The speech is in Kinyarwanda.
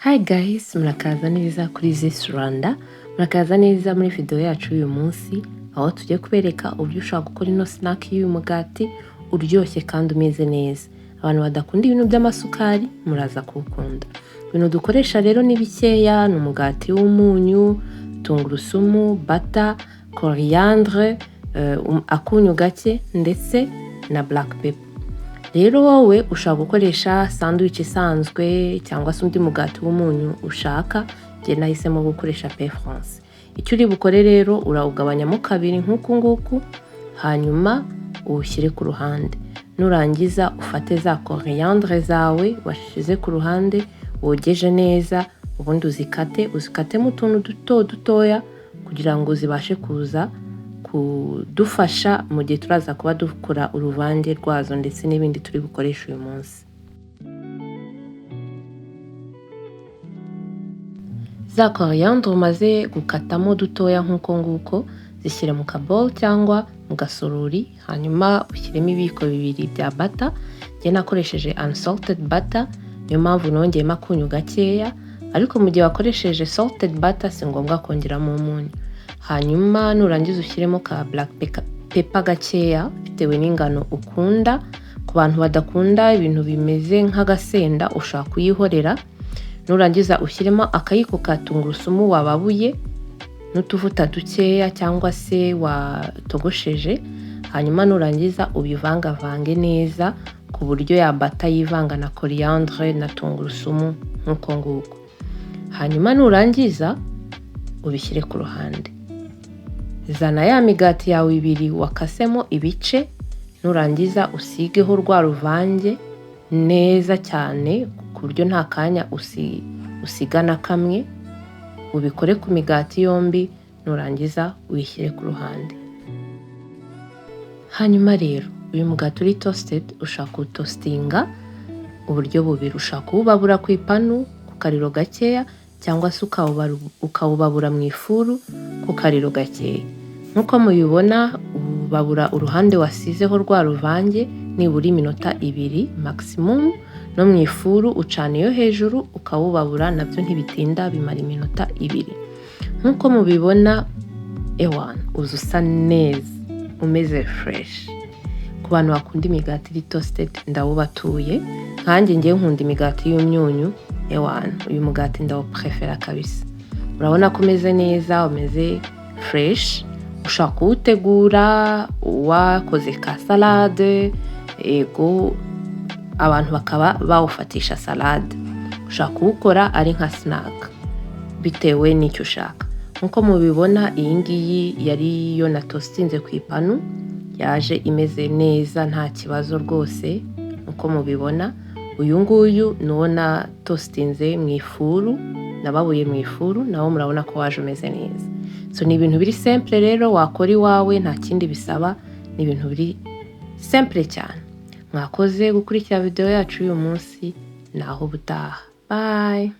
Hi guys, murakaza neza kuri Zest Rwanda. Murakaza neza muri video yacu uyu munsi aho tugiye kubereka uburyo ushaka gukora ino snack y'uyu mugati uryoshye kandi umeze neza. Abantu badakunda ibintu by'amasukari muraza kuwukunda. Ibintu dukoresha rero ni bikeya, ni umugati w'umunyu, tungurusumu, butter, coriandre, akunyu gake ndetse na black pepper. Rero wowe ushaka gukoresha sandwich isanzwe cyangwa se undi mugati w'umunyu ushaka, je nahisemo gukoresha pain France. Icyo uri bukore rero urawugabanyamo kabiri nk'uku nguku, hanyuma uwushyire ku ruhande. Nurangiza ufate za coriandre zawe washize ku ruhande, wogeje neza, ubundi uzikatemo utuntu dutoya kugira ngo zibashe kuza kudufasha mu gihe turaza kuba dukora uruvange rwazo ndetse n'ibindi turi bukoresha uyu munsi. Za coriandre umaze gukatamo dutoya nk'uko nguko, zishyire mu kabol cyangwa mu gasorori, hanyuma ushyiremo ibiyiko bibiri bya butter. Je nakoresheje unsalted butter, niyo mpamvu nongeyemo akunyu gakeya, ariko mu gihe wakoresheje salted butter si ngombwa kongeramo umunyu. Hanyuma nurangiza ushyiremo ka black pepper gakeya bitewe n'ingano ukunda. Ku bantu badakunda ibintu bimeze nk'agasenda ushaka kuyihorera. Nurangiza ushyiremo akayiko ka tungurusumu wababuye n'utuvuta dukeya cyangwa se watogosheje. Hanyuma nurangiza ubivangavange neza ku buryo ya butter yivanga na coriandre na tungurusumu nk'uko nguko. Hanyuma nurangiza ubishyire ku ruhande. Zana ya migati yawe ibiri wakasemo ibice, nurangiza usigeho rwa ruvange neza cyane ku buryo nta kanya usigana kamwe. Ubikore ku migati yombi, nurangiza uyishyire ku ruhande. Hanyuma rero uyu mugati uri toasted ushaka kuwutostinga uburyo bubiri. Ushaka kuwubabura ku ipanu ku kariro gakeya cyangwa se ukawubabura mu ifuru ku kariro gakeya. Nkuko mubibona ubabura uruhande wasizeho rwa ruvange nibura iminota 2 maximum, no mu ifuru ucana iyo hejuru ukawubabura nabyo ntibitinda, bimara iminota 2. Nkuko mubibona uzusa neza umeze fresh. Ku bantu bakunda imigati iri toasted ndawubatuye, nkanjye ngiye nkunda imigati y'umyunyu. Uyu mugati ndawuprefera kabisa. Urabona ko umeze neza, umeze fresh. Ushaka kuwutegura wakoze ka salade, abantu bakaba bawufatisha salade. Ushaka kuwukora ari nka snack bitewe n'icyo ushaka. Nkuko mubibona iyi ngiyi yari yo na tostinze ku ipanu, yaje imeze neza nta kibazo rwose. Nkuko mubibona uyu nguyu nuona tostinze mu ifuru, nababuye mu ifuru, nawo murabona ko waje umeze neza. So ni ibintu biri simple rero wakora iwawe, nta kindi bisaba, ni ibintu biri simple cyane. Mwakoze gukurikira video yacu uyu munsi, naho butaha. Bye.